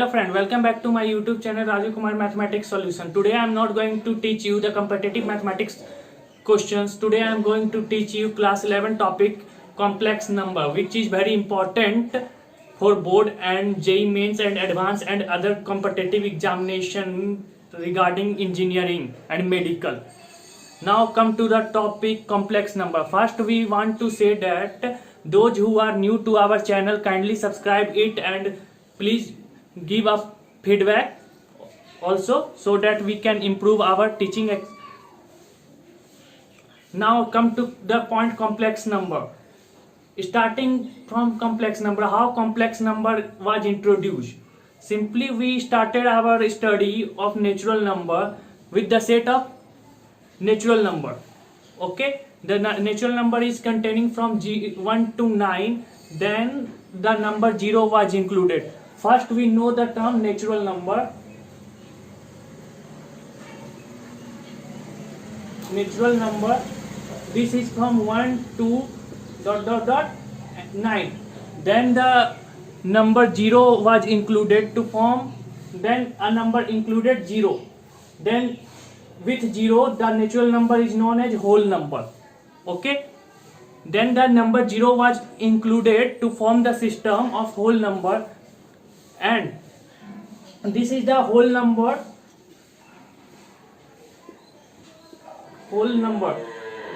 friend, welcome back to my YouTube channel Raju Kumar Mathematics Solution. Today I am not going to teach you the competitive mathematics questions. Today I am going to teach you class 11 topic complex number, which is very important for board and JEE mains and advanced and other competitive examination regarding engineering and medical. Now come to the topic complex number. First we want to say that those who are new to our channel, kindly subscribe it and please give a feedback also so that we can improve our teaching. Now come to the point complex number. Starting from complex number, how complex number was introduced? Simply we started our study of natural number with the set of natural number. Okay, the natural number is containing from 1 to 9, then the number 0 was included. First we know the term natural number. Natural number, this is from 1 to ... 9. Then the number 0 was included to form, then a number included 0. Then with 0 the natural number is known as whole number. Okay, then the number 0 was included to form the system of whole number, and this is the whole number. Whole number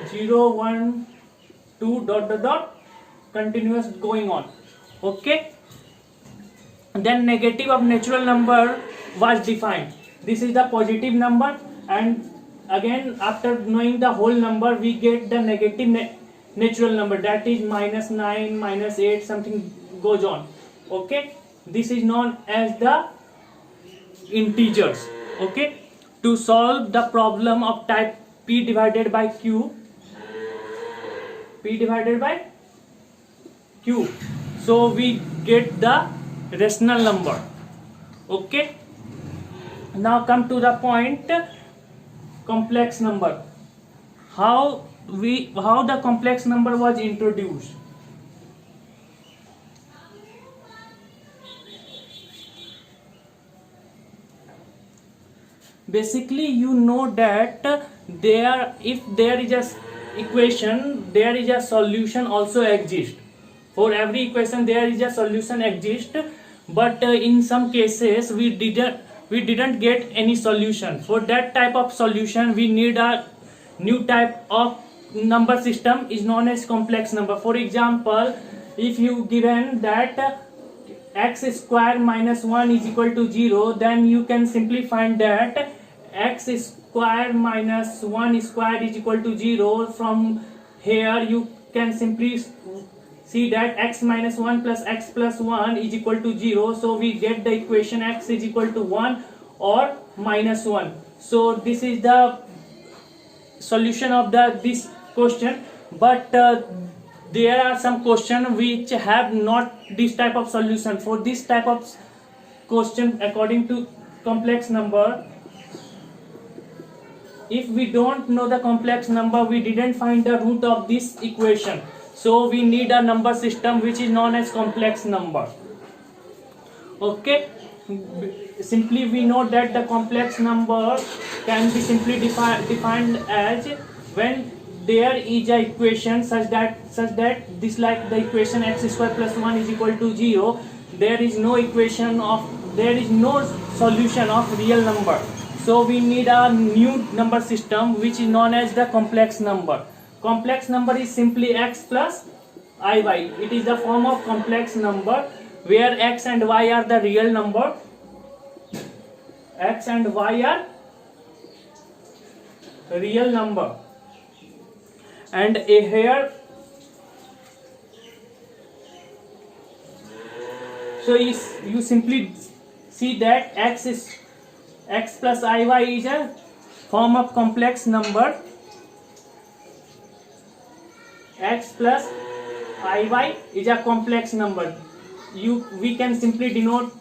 0 1 2 ... continuous going on. Okay, then negative of natural number was defined. This is the positive number, and again after knowing the whole number we get the negative natural number, that is -9, -8, something goes on. Okay, this is known as the integers. Okay, to solve the problem of type P divided by Q, so we get the rational number. Okay, now come to the point complex number. How the complex number was introduced? Basically you know that if there is a equation, there is a solution also exists. For every equation there is a solution exists, but in some cases we didn't get any solution. For that type of solution we need a new type of number system, is known as complex number. For example, if you given that x square minus 1 is equal to 0, then you can simply find that x square minus 1 square is equal to 0. From here you can simply see that x minus 1 plus x plus 1 is equal to 0. So we get the equation x is equal to 1 or minus 1. So this is the solution of this question. But there are some questions which have not this type of solution. For this type of question, according to complex number, if we don't know the complex number, we didn't find the root of this equation. So we need a number system which is known as complex number. Okay, simply we know that the complex number can be simply defined as when there is a equation such that this, like the equation x square plus 1 is equal to 0, there is no solution of real number. So we need a new number system which is known as the complex number. Complex number is simply x plus iy. It is the form of complex number where x and y are the real number. X and y are real number, and here so you simply see that x plus iy is a form of complex number. X plus iy is a complex number. We can simply denote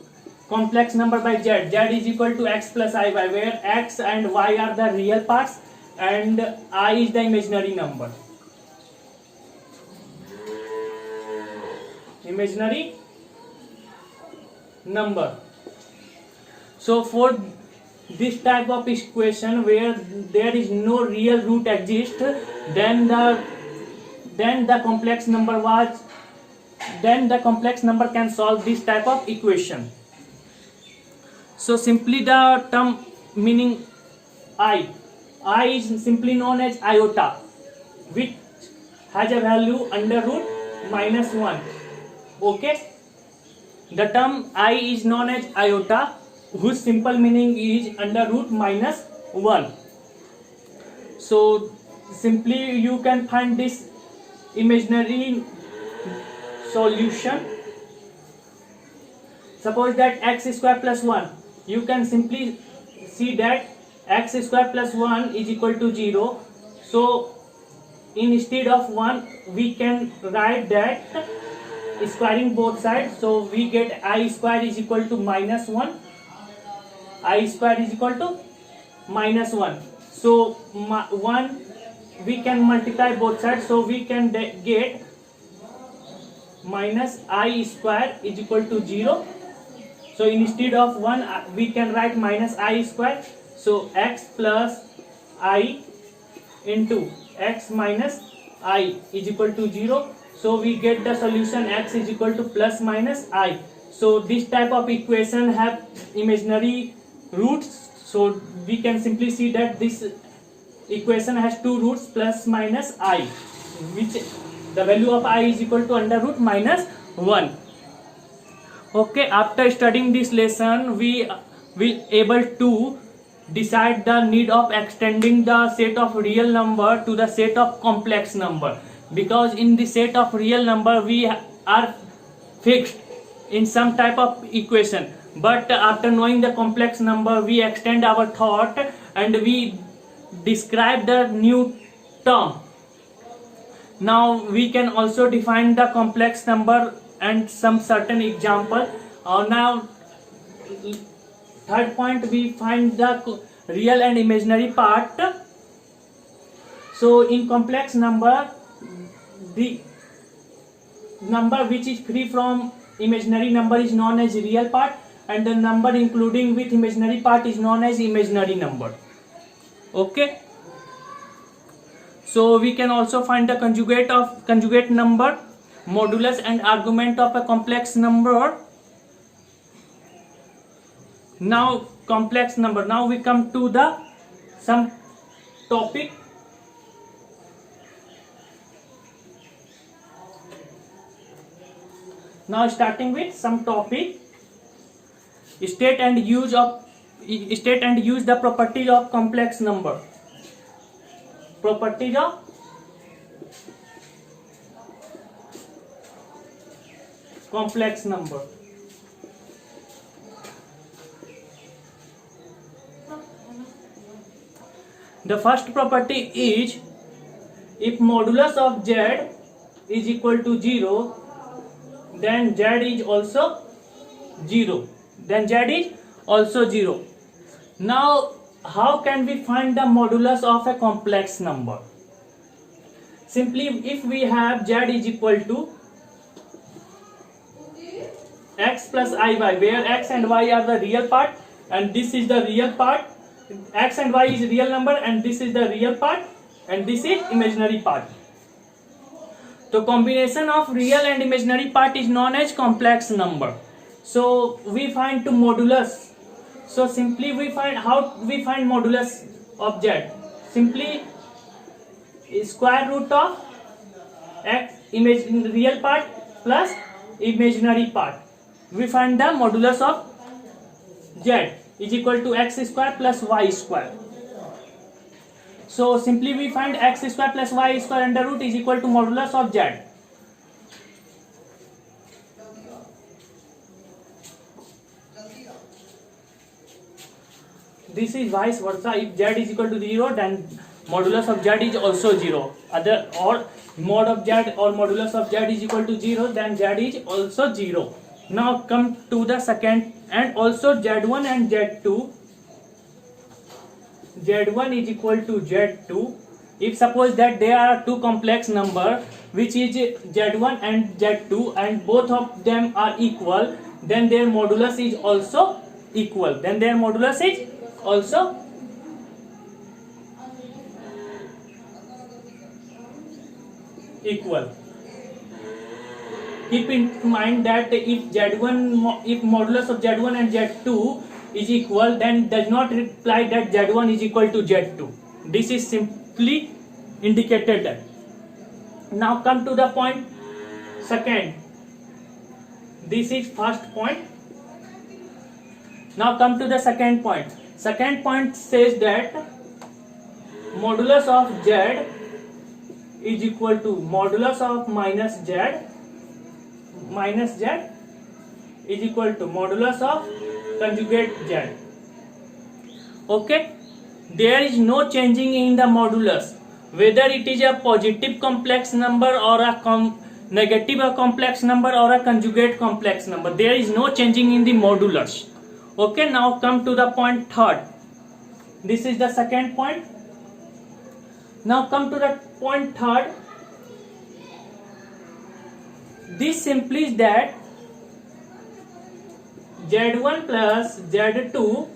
complex number by z. Z is equal to x plus iy, where x and y are the real parts and I is the imaginary number. Imaginary number. So for this type of equation where there is no real root exist, then the complex number can solve this type of equation. So simply the term meaning I is simply known as iota, which has a value under root -1. Okay, the term I is known as iota, whose simple meaning is under root -1. So simply you can find this imaginary solution. Suppose that x square plus 1, you can simply see that x square plus 1 is equal to 0. So instead of 1 we can write that squaring both sides, so we get I square is equal to -1. I square is equal to -1. So 1 we can multiply both sides, so we can get minus I square is equal to 0. So instead of 1 we can write minus I square. So x plus I into x minus I is equal to 0. So we get the solution x is equal to plus minus I. So this type of equation have imaginary roots. So we can simply see that this equation has two roots, plus minus I, which the value of I is equal to under root -1. Okay, after studying this lesson we will able to decide the need of extending the set of real number to the set of complex number, because in the set of real number we are fixed in some type of equation, but after knowing the complex number we extend our thought and we describe the new term. Now we can also define the complex number and some certain example. Now third point, we find the real and imaginary part. So in complex number, the number which is free from imaginary number is known as real part, and the number including with imaginary part is known as imaginary number. Okay, so we can also find the conjugate number, modulus and argument of a complex number. Now complex number, now we come to the some topic. Now starting with some topic, state and use the properties of complex number. Properties of complex number. The first property is, if modulus of z is equal to 0, then z is also 0. Now how can we find the modulus of a complex number? Simply, if we have z is equal to x plus iy, where x and y are the real part and this is the real part, x and y is real number and this is the real part and this is imaginary part. So combination of real and imaginary part is known as complex number. So we find to modulus. So simply we find modulus of z. Simply square root of x real part plus imaginary part. We find the modulus of z is equal to x square plus y square. So simply we find x square plus y square under root is equal to modulus of z. This is vice versa. If z is equal to 0, then modulus of z is also 0. Or mod of z or modulus of z is equal to 0, then z is also 0. Now come to the second, and also z1 and z2. z1 is equal to z2. If suppose that there are two complex number which is z1 and z2 and both of them are equal, then their modulus is also equal, then their modulus is also equal. Keep in mind that if modulus of Z1 and Z2 is equal, then does not imply that Z1 is equal to Z2. This is simply indicated that. Now come to the point second. This is first point. Now come to the second point. Second point says that modulus of Z is equal to modulus of minus Z is equal to modulus of conjugate Z. Okay, there is no changing in the modulus, whether it is a positive complex number or a negative complex number or a conjugate complex number. There is no changing in the modulus. Okay, now come to the point third. This is the second point. Now come to the point third. This simply is that Z1 plus Z2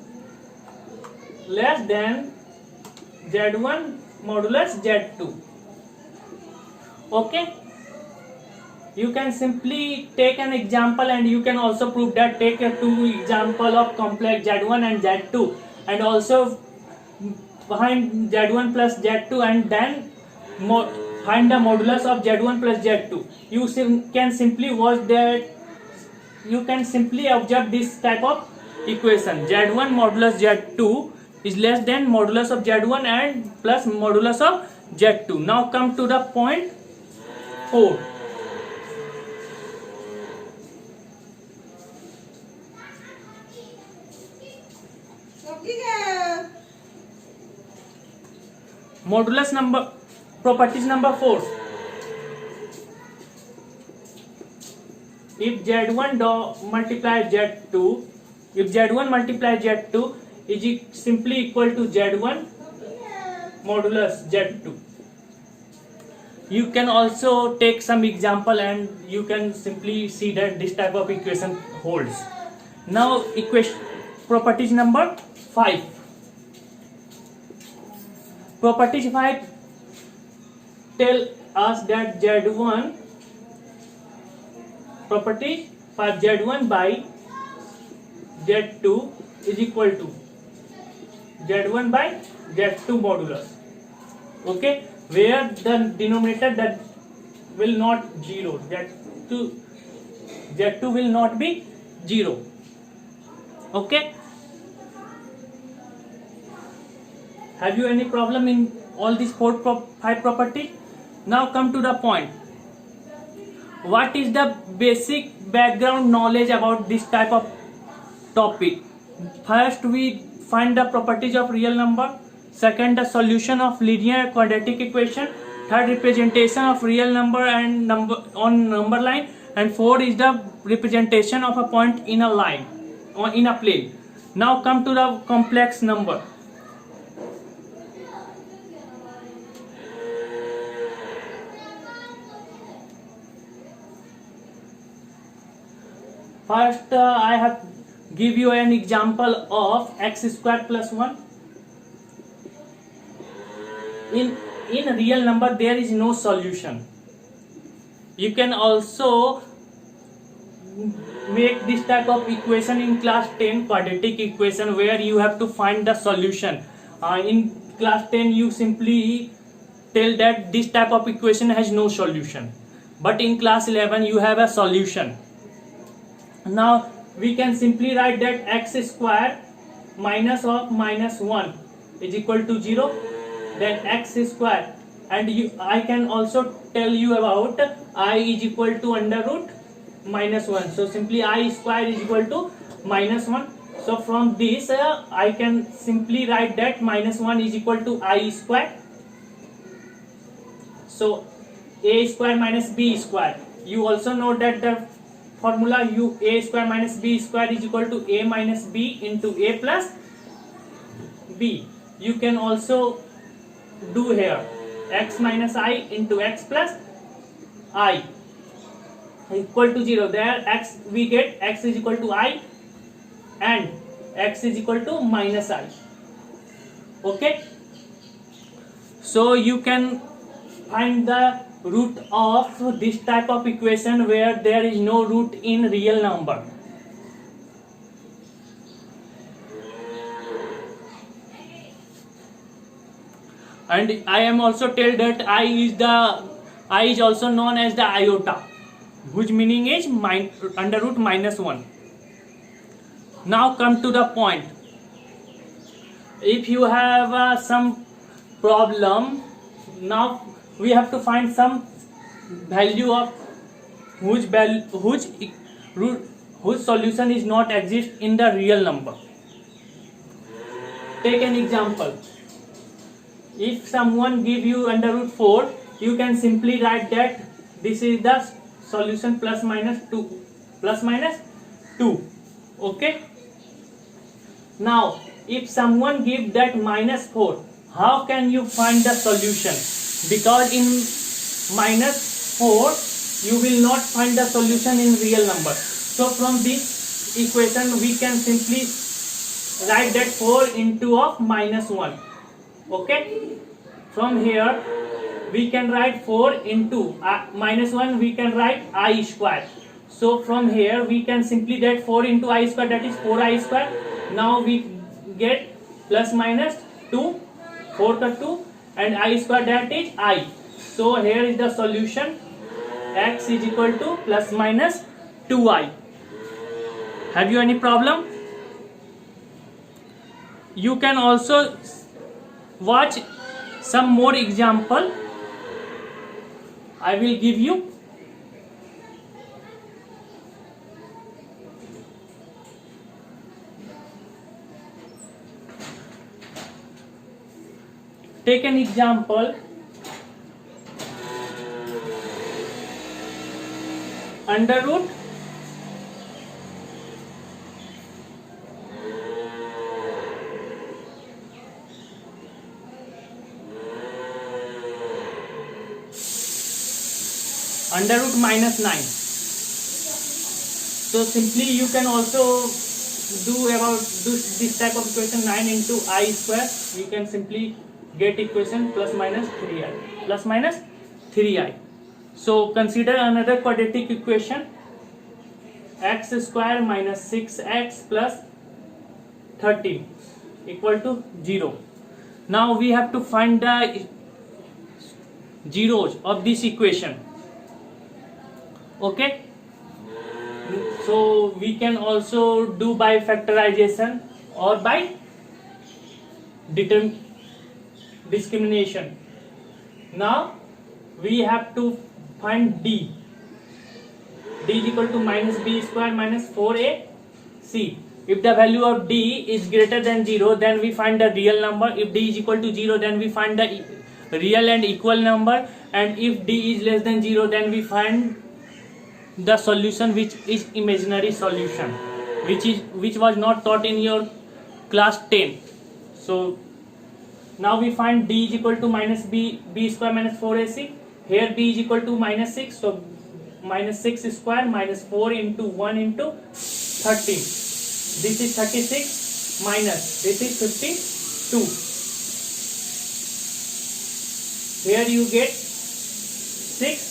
less than Z1 modulus Z2. Okay, you can simply take an example, and you can also prove that. Take a two example of complex Z1 and Z2, and also find Z1 plus Z2, and then find the modulus of Z1 plus Z2. You can simply watch that. You can simply observe this type of equation. Z1 modulus Z2 is less than modulus of Z1 and plus modulus of Z2. Now come to the point 4. Modulus number properties number 4. If Z1 multiplied Z2, if Z1 multiplied Z2 is simply equal to Z1 modulus Z2. You can also take some example, and you can simply see that this type of equation holds. Now properties number 5. Properties 5 tell us that Z1 property for Z1 by Z2 is equal to Z1 by Z2 modulus. Okay, where the denominator that will not 0, Z2 will not be 0. Okay, have you any problem in all these 5 properties? Now come to the point. What is the basic background knowledge about this type of topic? First, we find the properties of real number. Second, the solution of linear quadratic equation. Third, representation of real number and on number line. And fourth is the representation of a point in a line or in a plane. Now come to the complex number. First, I have give you an example of x square plus 1. In real number, there is no solution. You can also make this type of equation in class 10, quadratic equation, where you have to find the solution. In class 10, you simply tell that this type of equation has no solution. But in class 11, you have a solution. Now we can simply write that x square minus of minus 1 is equal to 0. Then x square, and I can also tell you about I is equal to under root minus 1. So simply I square is equal to minus 1. So from this I can simply write that minus 1 is equal to I square. So a square minus b square. You also know that the formula a square minus b square is equal to a minus b into a plus b. You can also do here x minus I into x plus I equal to 0. There x we get x is equal to I, and x is equal to minus I. Okay, so you can find the root of this type of equation where there is no root in real number. And I am also told that I is also known as the iota, whose meaning is under root minus 1. Now come to the point. If you have some problem, now we have to find some value of whose solution is not exist in the real number. Take an example. If someone give you under root 4, you can simply write that this is the solution plus minus 2. Okay, now if someone give that minus 4, how can you find the solution? Because in minus 4 you will not find the solution in real number. So from this equation we can simply write that 4 into of minus 1. Okay, from here we can write 4 into minus 1, we can write I square. So from here we can simply write 4 into I square, that is 4I square. Now we get plus minus 2, 4 ka 2, and I square, that is I. So here is the solution, x is equal to plus minus 2I. Have you any problem? You can also watch some more example I will give you. Take an example. Under root minus 9. So simply you can also do this type of equation, 9 into I square. You can simply get equation plus minus 3I. So consider another quadratic equation, x square minus 6x plus 13 equal to 0. Now we have to find the zeros of this equation. Okay, so we can also do by factorization or by discrimination. Now we have to find d is equal to minus b square minus 4ac. If the value of d is greater than 0, then we find the real number. If d is equal to 0, then we find the real and equal number, and if d is less than 0, then we find the solution which is imaginary solution, which was not taught in your class 10. So now we find d is equal to minus b square minus 4ac. Here b is equal to minus 6, so minus 6 square minus 4 into 1 into 13. This is 36 minus this is 52. Here you get 6.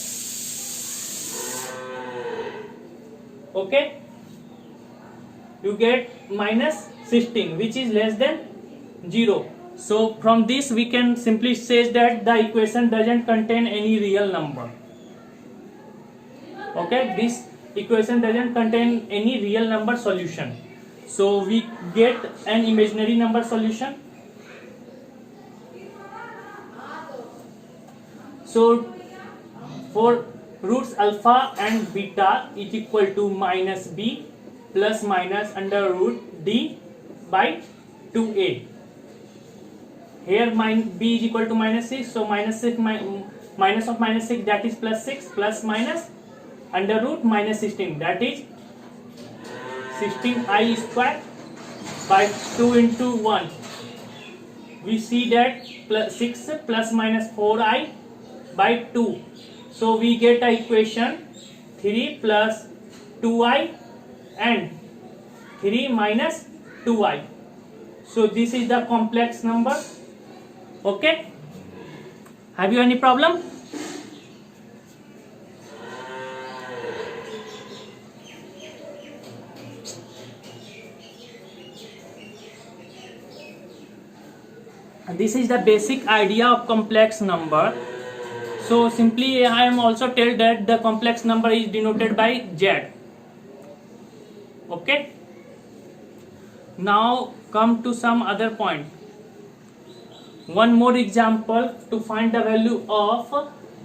Okay, you get minus 16, which is less than 0. So from this we can simply say that the equation doesn't contain any real number. Okay, this equation doesn't contain any real number solution. So we get an imaginary number solution. So for roots alpha and beta is equal to minus b plus minus under root d by 2a. Here b is equal to minus 6, so minus 6 minus of minus 6, that is plus 6, plus minus under root minus 16, that is 16I square by 2 into 1. We see that plus 6 plus minus 4I by 2. So we get a equation 3 plus 2I and 3 minus 2i. So this is the complex number. Okay, have you any problem? This is the basic idea of complex number. So simply I am also tell that the complex number is denoted by Z. Okay, now come to some other point. One more example to find the value of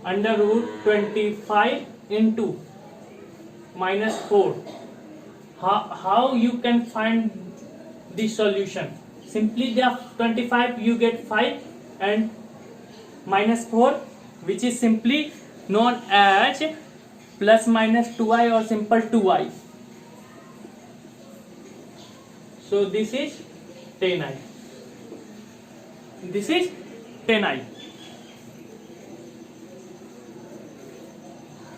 under root 25 into minus 4. How you can find the solution? Simply the 25 you get 5 and minus 4, which is simply known as plus minus 2i or simple 2i. So this is 10i. This is 10i.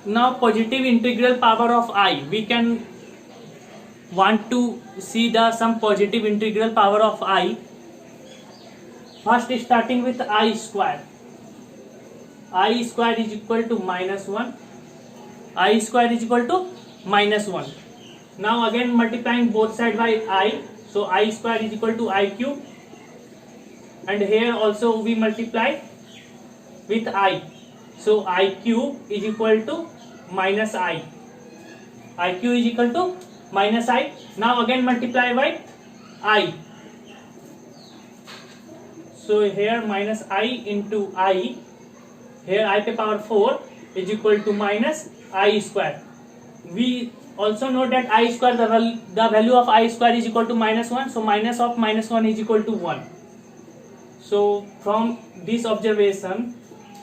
Now positive integral power of I. We can want to see the some positive integral power of I. First starting with I square. I square is equal to minus 1. I square is equal to minus 1. Now again multiplying both sides by I. So I square is equal to I cube. And here also we multiply with I. So I cube is equal to minus I. I cube is equal to minus I. Now again multiply by I. So here minus I into I. Here I to power 4 is equal to minus I square. We also know that I square, the value of I square is equal to minus 1. So minus of minus 1 is equal to 1. So from this observation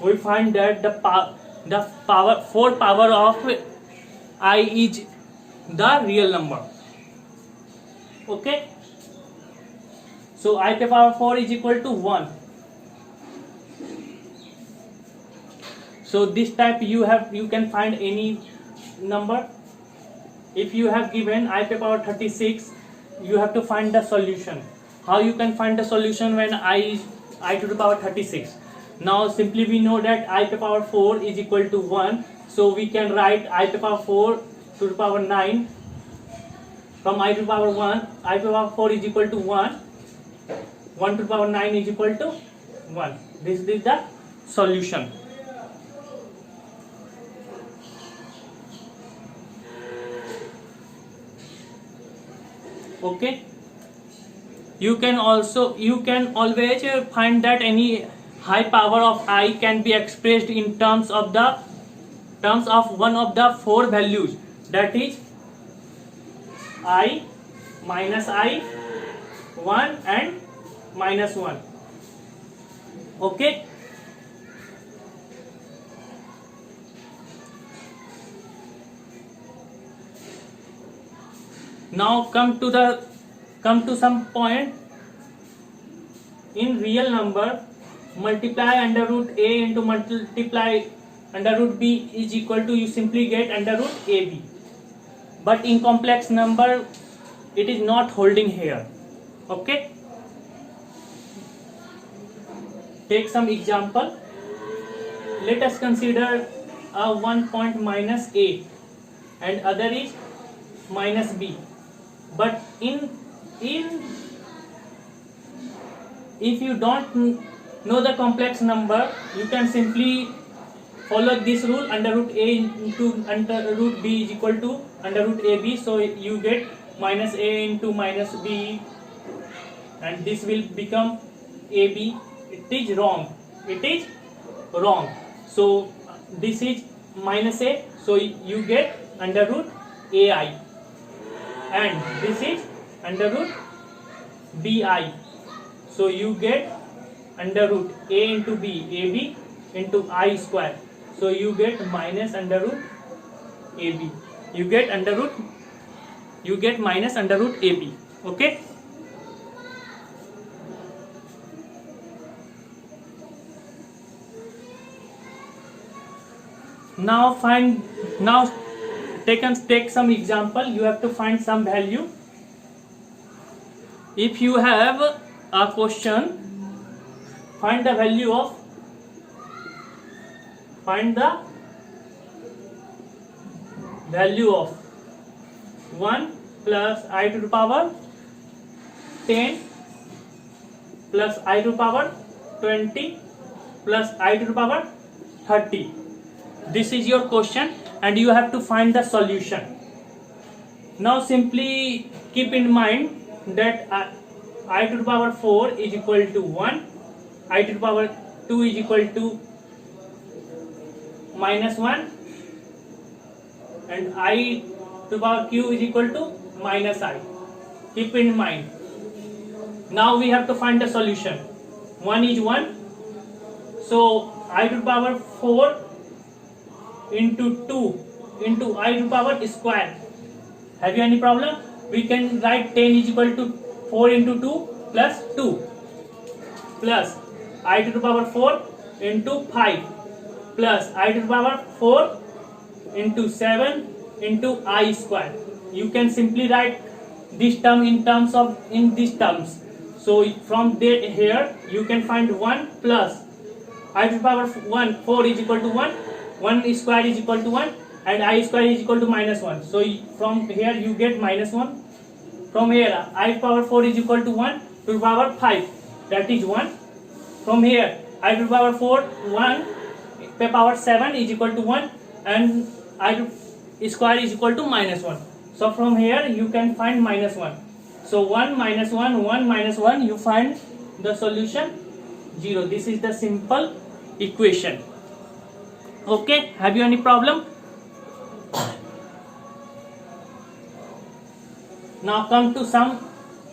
we find that the power 4 power of I is the real number. Okay, so I to power 4 is equal to 1. So this type you can find any number. If you have given I to power 36, you have to find the solution. How you can find the solution when I to the power 36? Now simply we know that I to the power 4 is equal to 1. So we can write I to the power 4 to the power 9. From I to the power 1, I to the power 4 is equal to 1. 1 to the power 9 is equal to 1. This is the solution. Okay, you can always find that any high power of I can be expressed in terms of one of the 4 values, that is I, minus I, 1 and minus 1. Okay, now come to some point. In real number, multiply under root a into multiply under root b is equal to, you simply get under root ab. But in complex number it is not holding here. Okay, take some example. Let us consider a 1 point minus a and other is minus b. But if you don't know the complex number, you can simply follow this rule, under root a into under root b is equal to under root ab. So you get minus a into minus b and this will become ab. It is wrong. It is wrong. So this is minus a. So you get under root ai. And this is under root bi. So you get under root a into b, ab into I square. So you get minus under root ab. You get minus under root ab. Okay. Now take some example. You have to find some value. if you have a question, find the value of 1 plus I to the power 10 plus I to the power 20 plus I to the power 30. This is your question and you have to find the solution. Now simply keep in mind that I to the power 4 is equal to 1, I to the power 2 is equal to minus 1, and I to the power q is equal to minus I. Keep in mind. Now we have to find the solution. 1 is 1, so I to the power 4 into 2 into I to the power square. Have you any problem? We can write 10 is equal to 4 into 2 plus 2 plus I to the power 4 into 5 plus I to the power 4 into 7 into I square. You can simply write this term in these terms. So from there here you can find 1 plus I to the power 4 is equal to 1 square is equal to 1 and I square is equal to minus 1. So from here you get minus 1. From here I to the power 4 is equal to 1 to the power 5, that is 1. From here I to the power 4 1 to the power 7 is equal to 1 and I to square is equal to minus 1. So from here you can find minus 1. So 1 minus 1 1 minus 1, you find the solution 0. This is the simple equation. Okay, have you any problem? Now come to some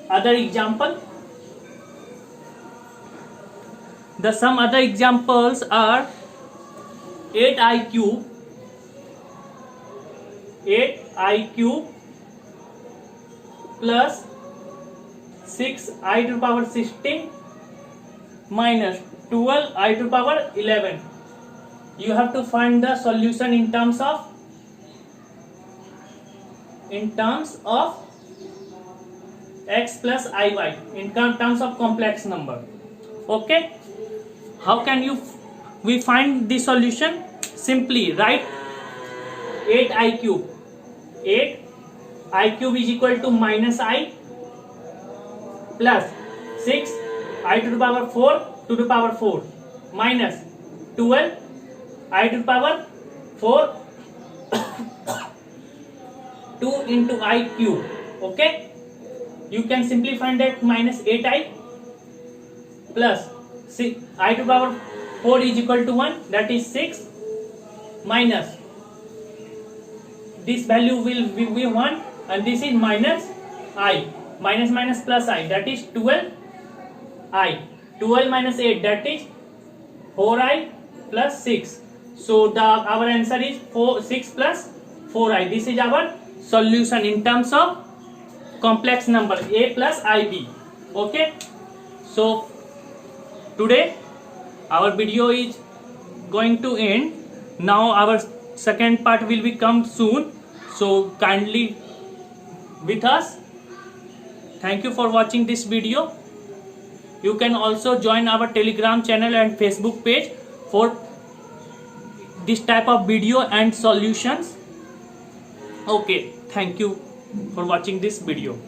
other example. Some other examples are 8i cube plus 6i to the power 16 minus 12i to the power 11. You have to find the solution in terms of x plus iy, in terms of complex number. Okay, how can we find the solution? Simply write 8i cube is equal to minus I plus 6 I to the power 4 to the power 4 minus 12 I to the power 4 2 into I cube. Okay, you can simply find that minus 8i plus 6 I to the power 4 is equal to 1, that is 6 minus this value will be 1 and this is minus I, minus plus I, that is 12i, 12 minus 8, that is 4i plus 6. So our answer is 6 plus 4i. This is our solution in terms of complex number a plus ib. Okay, so today our video is going to end. Now our second part will become soon, so kindly with us. Thank you for watching this video. You can also join our Telegram channel and Facebook page for this type of video and solutions. Okay, thank you for watching this video.